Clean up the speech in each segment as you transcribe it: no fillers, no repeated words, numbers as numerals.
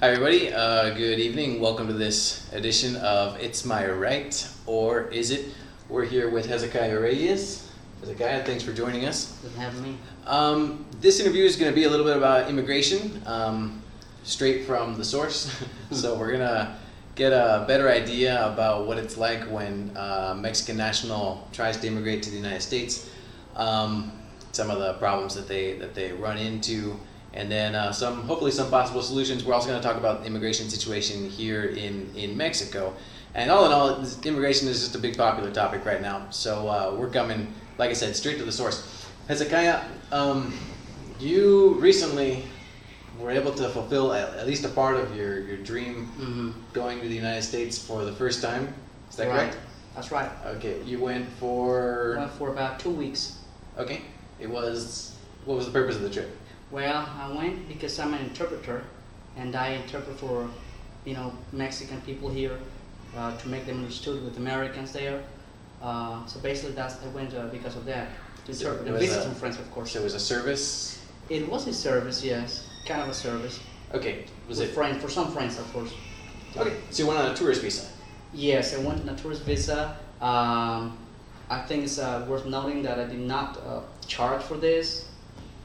Hi everybody, good evening. Welcome to this edition of It's My Right, or Is It? We're here with Hezekiah Reyes. Hezekiah, thanks for joining us. Good having me. This interview is going to be a little bit about immigration, straight from the source. So we're going to get a better idea about what it's like when a Mexican national tries to immigrate to the United States, some of the problems that they run into, and then hopefully some possible solutions. We're also going to talk about the immigration situation here in Mexico. And all in all, immigration is just a big popular topic right now. So we're coming, like I said, straight to the source. Hezekiah, you recently were able to fulfill at least a part of your dream going to the United States for the first time. Is that correct? That's right. Okay, you went for... Went for about 2 weeks. Okay. What was the purpose of the trip? Well, I went because I'm an interpreter, and I interpret for, Mexican people here to make them understood with Americans there. So basically, I went because of that to interpret and visit some friends, of course. So it was a service. It was a service, yes, kind of a service. Okay, For some friends, of course. Okay, so you went on a tourist visa. Yes, I went on a tourist visa. I think it's worth noting that I did not charge for this.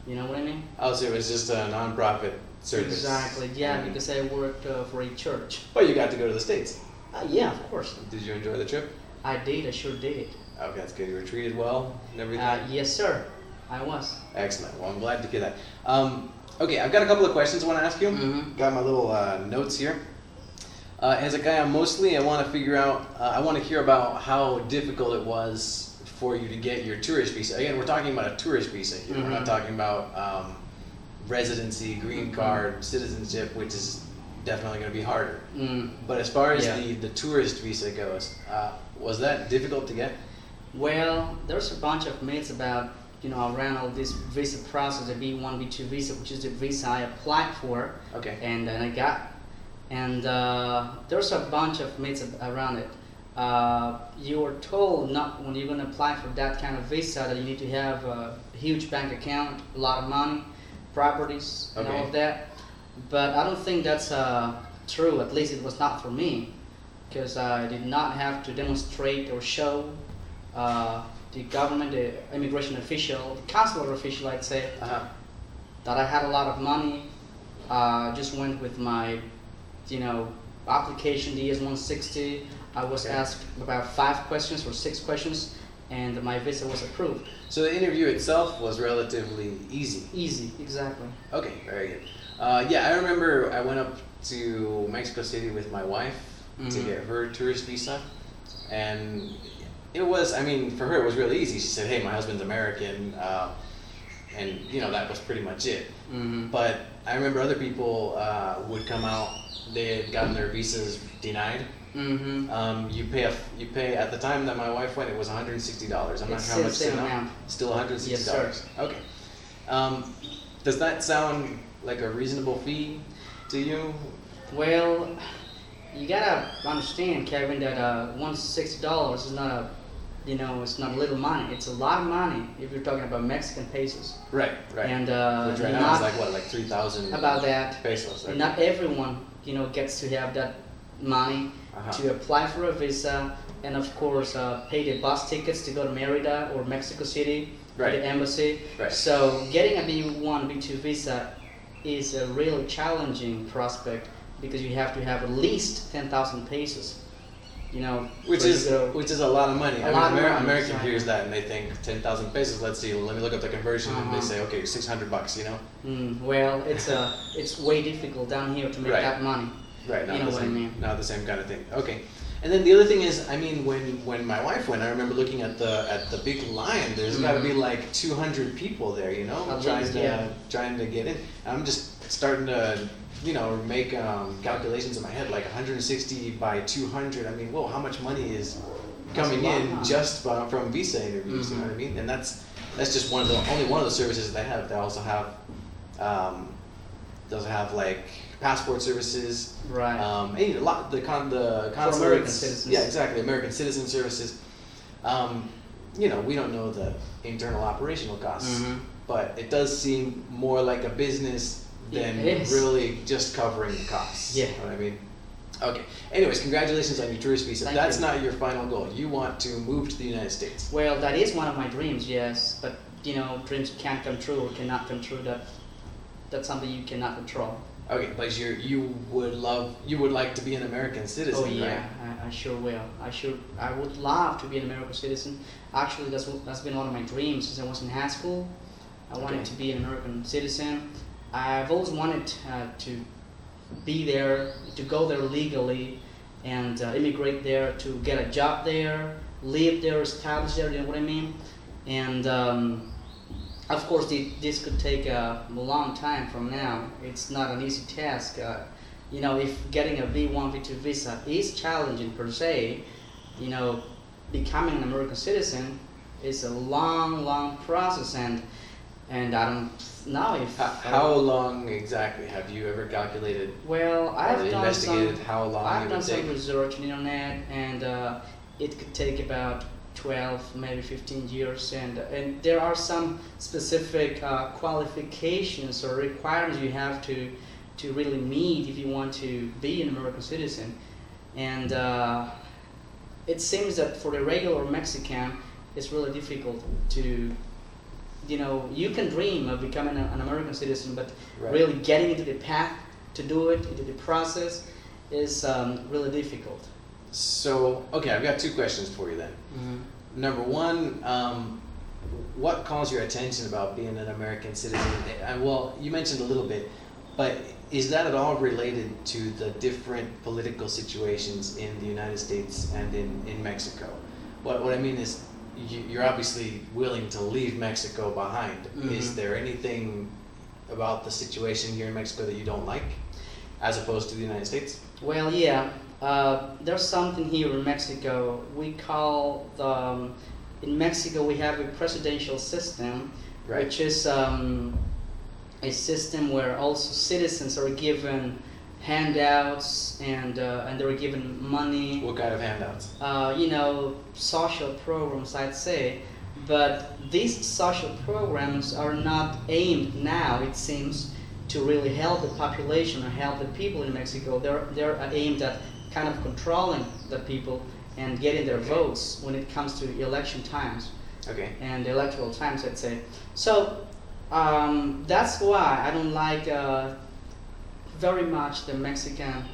You know what I mean? Oh, so it was just a non-profit service. Exactly, yeah, because I worked for a church. But you got to go to the States. Yeah, of course. Did you enjoy the trip? I did, I sure did. Okay, that's good. You were treated well and everything? Yes, sir, I was. Excellent. Well, I'm glad to hear that. Okay, I've got a couple of questions I want to ask you. Got my little notes here. Hezekiah, mostly I want to figure out, I want to hear about how difficult it was for you to get your tourist visa. Again, we're talking about a tourist visa here. We're not talking about residency, green card, citizenship, which is definitely going to be harder. But as far as the tourist visa goes, was that difficult to get? Well, there's a bunch of myths about, around all this visa process, the B1, B2 visa, which is the visa I applied for. Okay. And then I got. And there's a bunch of myths around it. You are told not when you're going to apply for that kind of visa that you need to have a huge bank account, a lot of money, properties, and all of that. But I don't think that's true. At least it was not for me, because I did not have to demonstrate or show the government, the immigration official, the consular official, I'd say, that I had a lot of money. Just went with my, application DS-160. I was asked about 5 questions or 6 questions, and my visa was approved. So the interview itself was relatively easy. Easy, exactly. Okay, very good. Yeah, I remember I went up to Mexico City with my wife to get her tourist visa, and it was, for her it was really easy. She said, hey, my husband's American, and that was pretty much it. But I remember other people would come out, they had gotten their visas denied. You pay at the time that my wife went, it was $160. I'm not sure how much it's now. Still $160. Yes, sir. Okay. Does that sound like a reasonable fee to you? Well, you gotta understand, Kevin, that $160 is not a, it's not little money. It's a lot of money if you're talking about Mexican pesos. Right. And which right now is like 3,000 about that pesos. Okay. Not everyone, gets to have that money to apply for a visa, and of course pay the bus tickets to go to Merida or Mexico City to the embassy. Right. So getting a B1, B2 visa is a really challenging prospect because you have to have at least 10,000 pesos. Which is a lot of money. American exactly. hears that and they think 10,000 pesos. Let's see. Let me look up the conversion, and they say, okay, $600. Well, it's way difficult down here to make that money. Right. You know what I mean. Not the same kind of thing. Okay. And then the other thing is, when my wife went, I remember looking at the big line. There's got to be like 200 people there, trying to get in. I'm just starting to, make calculations in my head, like 160 by 200. Whoa, how much money is coming in just from visa interviews? You know what I mean? And that's just only one of the services they have. They also have like passport services, right? And a lot the consulates, for American citizens. Yeah, exactly. American citizen services. We don't know the internal operational costs, but it does seem more like a business than It is. really just covering the costs. Yeah. You know what I mean? Okay. Anyways, congratulations on your tourist visa. Thank That's you. not your final goal. You want to move to the United States. Well, that is one of my dreams, yes. But dreams can't come true or cannot come true. That's something you cannot control. Okay, but you would like to be an American citizen, Oh yeah, right? I sure will. I would love to be an American citizen. Actually, that's been one of my dreams since I was in high school. I wanted to be an American citizen. I've always wanted to be there, to go there legally, and immigrate there, to get a job there, live there, establish there. You know what I mean? And of course, this could take a long time from now. It's not an easy task. If getting a V1, V2 visa is challenging per se, becoming an American citizen is a long process, and I don't know if How long exactly have you ever calculated? Well, or I've done investigated how long I've it done would some take? research on the internet, and it could take about 12, maybe 15 years, and there are some specific qualifications or requirements you have to really meet if you want to be an American citizen, and it seems that for the regular Mexican, it's really difficult to. You can dream of becoming an American citizen, but Right. really getting into the path to do it, into the process, is really difficult. So, okay, I've got two questions for you then. Number one, what calls your attention about being an American citizen? Well, you mentioned a little bit, but is that at all related to the different political situations in the United States and in Mexico? What I mean is, you're obviously willing to leave Mexico behind. Is there anything about the situation here in Mexico that you don't like, as opposed to the United States? Well, yeah. There's something here in Mexico. We call in Mexico we have a presidential system, Right. which is a system where also citizens are given handouts and they're given money. What kind of handouts? Social programs, I'd say. But these social programs are not aimed now, it seems, to really help the population or help the people in Mexico. They're aimed at kind of controlling the people and getting their votes when it comes to election times Okay. and electoral times, I'd say. So that's why I don't like very much the Mexican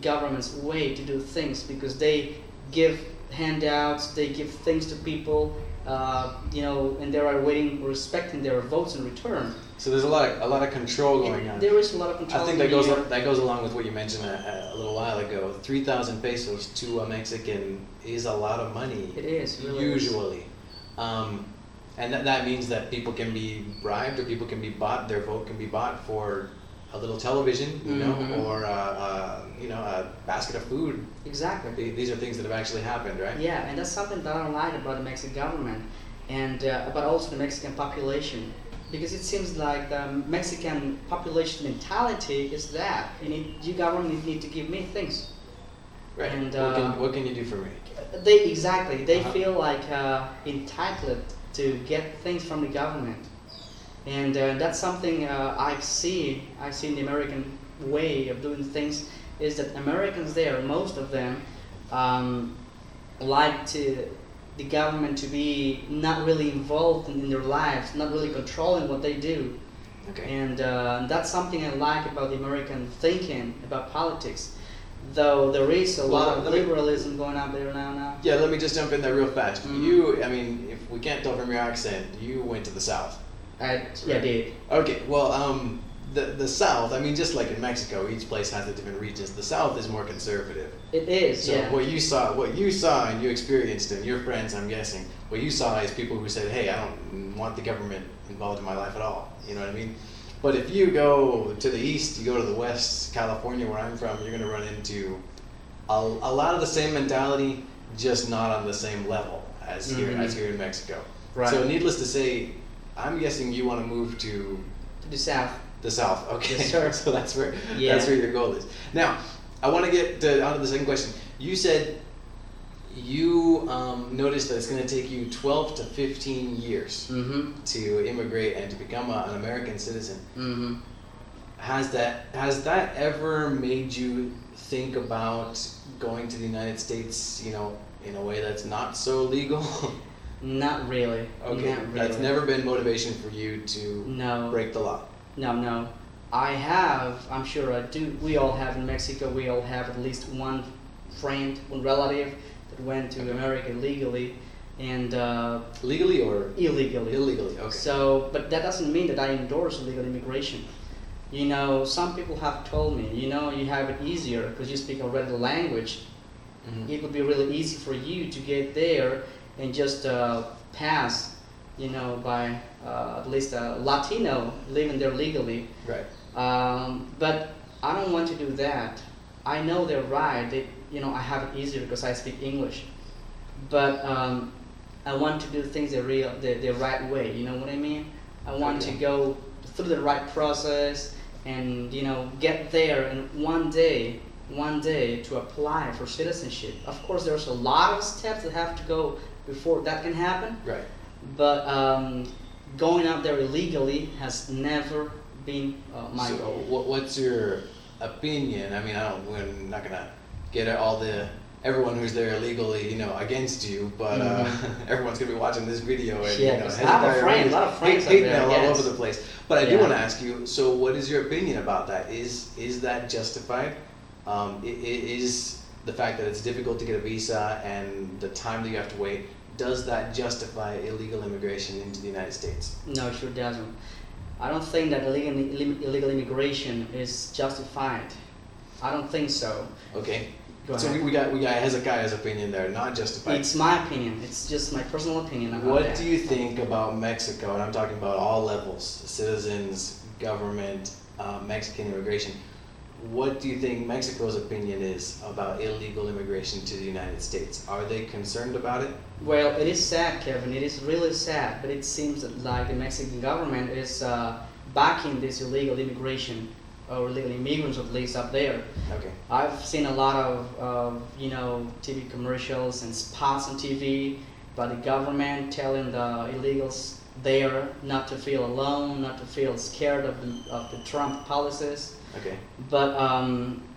government's way to do things, because they give handouts, they give things to people, and they are respecting their votes in return. So there's a lot of control going on. There is a lot of control. I think that goes along with what you mentioned a little while ago. 3,000 pesos to a Mexican is a lot of money. It is, really usually, and that means that people can be bribed, or people can be bought. Their vote can be bought for a little television, or a basket of food. Exactly. These are things that have actually happened, right? Yeah, and that's something that I don't like about the Mexican government, and about also the Mexican population, because it seems like the Mexican population mentality is that you government need to give me things. Right. And what can you do for me? They feel like entitled to get things from the government, and that's something I see in the American way of doing things, is that Americans there, most of them, like the government to be not really involved in their lives, not really controlling what they do. Okay. And that's something I like about the American thinking about politics. Though there is a lot of liberalism going on there now. Yeah, let me just jump in there real fast. If we can't tell from your accent, you went to the South. I did. Okay, well, the South, just like in Mexico, each place has the different regions. The South is more conservative. It is, So yeah. what you saw and you experienced, and your friends, I'm guessing, what you saw is people who said, hey, I don't want the government involved in my life at all. You know what I mean? But if you go to the east, you go to the west, California, where I'm from, you're going to run into a lot of the same mentality, just not on the same level as here in Mexico. Right. So needless to say, I'm guessing you want to move to the South. the South. Okay. Yes, sir. So that's where Yeah. your goal is. Now, I want to get onto the second question. You said you noticed that it's going to take you 12 to 15 years Mm-hmm. to immigrate and to become an American citizen. Mm-hmm. Has that ever made you think about going to the United States, in a way that's not so legal? Not really. Okay, Not really. that's never been motivation for you to No. break the law. No. I have, I'm sure I do. We all have in Mexico, we all have at least one friend, one relative that went to America legally and Legally or illegally. illegally? Okay. So, but that doesn't mean that I endorse illegal immigration. Some people have told me, you have it easier because you speak already the language. Mhm. It would be really easy for you to get there and just pass, by at least a Latino living there legally. Right. But I don't want to do that. I know they're right. I have it easier because I speak English. But I want to do things the right way. You know what I mean? I want to go through the right process and get there and one day to apply for citizenship. Of course, there's a lot of steps that have to go before that can happen. Right. But going out there illegally has never been my So goal. what's your opinion? I mean, we're not gonna get everyone who's there illegally, against you, but everyone's gonna be watching this video and Yeah, 'cause I have a lot of friends out hate there, mail all yes. over the place. But I do Yeah. want to ask you. So, what is your opinion about that? Is that justified? Is the fact that it's difficult to get a visa and the time that you have to wait, does that justify illegal immigration into the United States? No, it sure doesn't. I don't think that illegal immigration is justified. I don't think so. Okay. Go So ahead. we got Hezekiah's opinion there, not justified. It's my opinion. It's just my personal opinion about What that. do you think about Mexico? And I'm talking about all levels: citizens, government, Mexican immigration. What do you think Mexico's opinion is about illegal immigration to the United States? Are they concerned about it? Well, it is sad, Kevin. It is really sad, but it seems that, like, the Mexican government is backing this illegal immigration or illegal immigrants, at least up there. Okay. I've seen a lot of TV commercials and spots on TV by the government telling the illegals there not to feel alone, not to feel scared of the Trump policies. Okay. But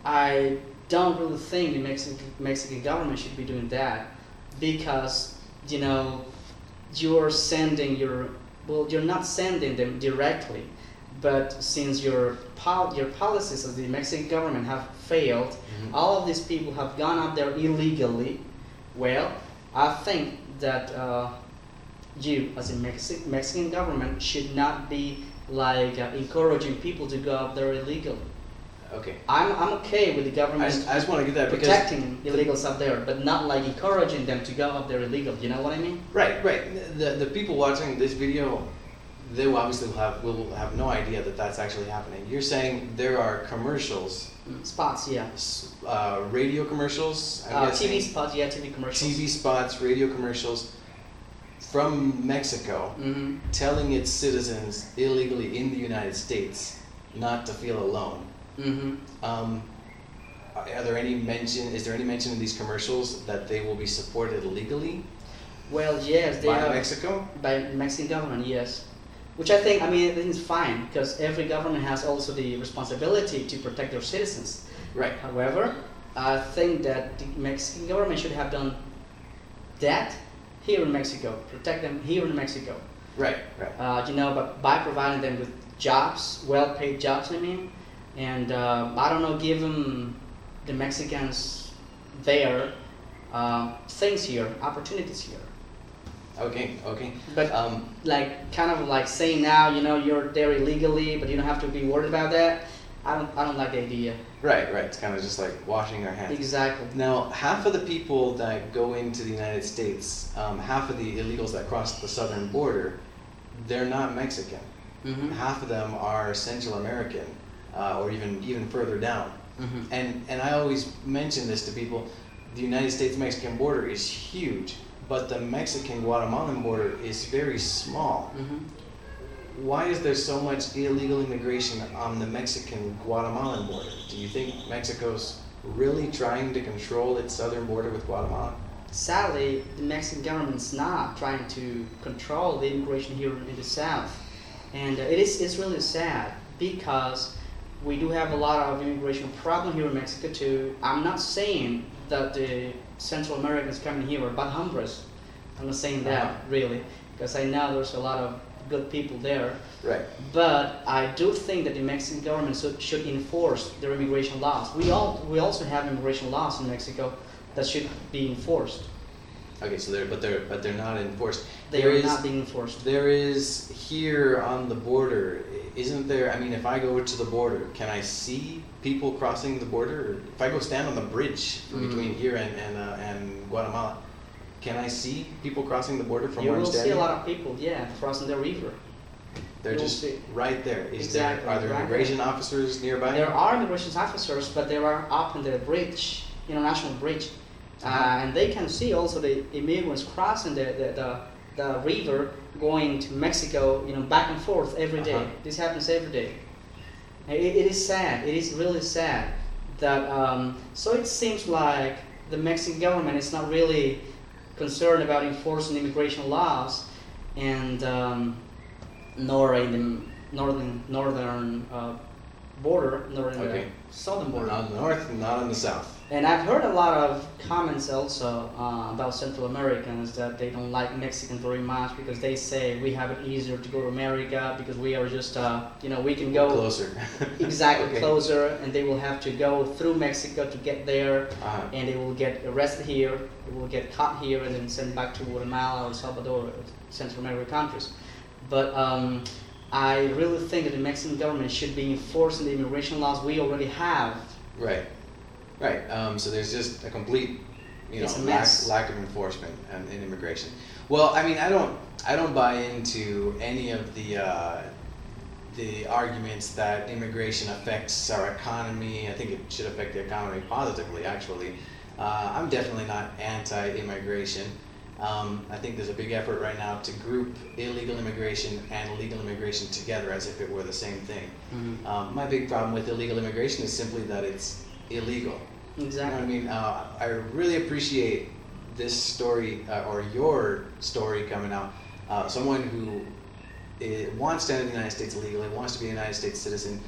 I don't really think the Mexican government should be doing that because you're not sending them directly, but since your policies of the Mexican government have failed, all of these people have gone up there illegally. Well, I think that you, as a Mexican government, should not be encouraging people to go up there illegally. Okay. I'm okay with the government I just want to get that because protecting illegals up there, but not encouraging them to go up there illegal. You know what I mean? right. The people watching this video, they will obviously will have no idea that that's actually happening. You're saying there are commercials, Spots, yeah. radio commercials, I'm guessing, TV spots, yeah, TV commercials. TV spots, radio commercials from Mexico Mm-hmm. telling its citizens illegally in the United States not to feel alone. Mm-hmm. Is there any mention in these commercials that they will be supported legally Well, yes, they by are Mexico? by Mexican government, yes. Which I think is fine because every government has also the responsibility to protect their citizens. Right. However, I think that the Mexican government should have done that here in Mexico, protect them here in Mexico. Right. But by providing them with jobs, well-paid jobs, and I don't know, give them the Mexicans there things here, opportunities here. Okay. But kind of saying now, you're there illegally, but you don't have to be worried about that. I don't like the idea. Right. It's kind of just like washing our hands. Exactly. Now, half of the people that go into the United States, half of the illegals that cross the southern border, they're not Mexican. Mm-hmm. Half of them are Central American, or even further down. Mm-hmm. And I always mention this to people: the United States-Mexican border is huge, but the Mexican-Guatemalan border is very small. Mm-hmm. Why is there so much illegal immigration on the Mexican-Guatemalan border? Do you think Mexico's really trying to control its southern border with Guatemala? Sadly, the Mexican government's not trying to control the immigration here in the south, and it's really sad because We do have a lot of immigration problem here in Mexico too. I'm not saying that the Central Americans coming here are bad hombres. I'm not saying that really, because I know there's a lot of good people there. Right. But I do think that the Mexican government should enforce their immigration laws. We also have immigration laws in Mexico that should be enforced. Okay, so they're not enforced. They are not being enforced. There is here on the border, isn't there? I mean, if I go to the border, can I see people crossing the border? Or if I go stand on the bridge between here and Guatemala, can I see people crossing the border from You where I'm will see standing? a lot of people, yeah, crossing the river. They're You'll just see. right there. Exactly, Are there right immigration officers nearby? There are immigration officers, but they are up in the bridge, international bridge, and they can see also the immigrants crossing the river going to Mexico, back and forth every day. This happens every day. It is sad. It is really sad that. So it seems like the Mexican government is not really concerned about enforcing immigration laws, and nor in the northern border, nor in the southern border. Not on the north, not on the south. And I've heard a lot of comments also about Central Americans that they don't like Mexicans very much because they say we have it easier to go to America because we are just, we can go closer. Exactly, closer, and they will have to go through Mexico to get there, and they will get arrested here, they will get caught here, and then sent back to Guatemala or El Salvador, or Central American countries. But I really think that the Mexican government should be enforcing the immigration laws we already have. Right. Right. So there's just a complete, lack of enforcement in immigration. Well, I mean, I don't buy into any of the arguments that immigration affects our economy. I think it should affect the economy positively. Actually, I'm definitely not anti-immigration. I think there's a big effort right now to group illegal immigration and legal immigration together as if it were the same thing. Mm-hmm. My big problem with illegal immigration is simply that it's illegal. Exactly. You know what I mean? I really appreciate this story or your story coming out. Someone who wants to enter the United States illegally, wants to be a United States citizen,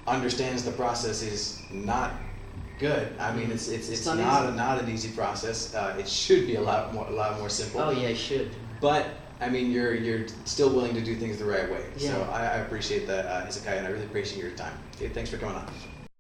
understands the process is not good. I mean, it's not an easy process. It should be a lot more simple. Oh yeah, it should. But I mean, you're still willing to do things the right way. Yeah. So I appreciate that, Hezekiah, and I really appreciate your time. Okay, thanks for coming on.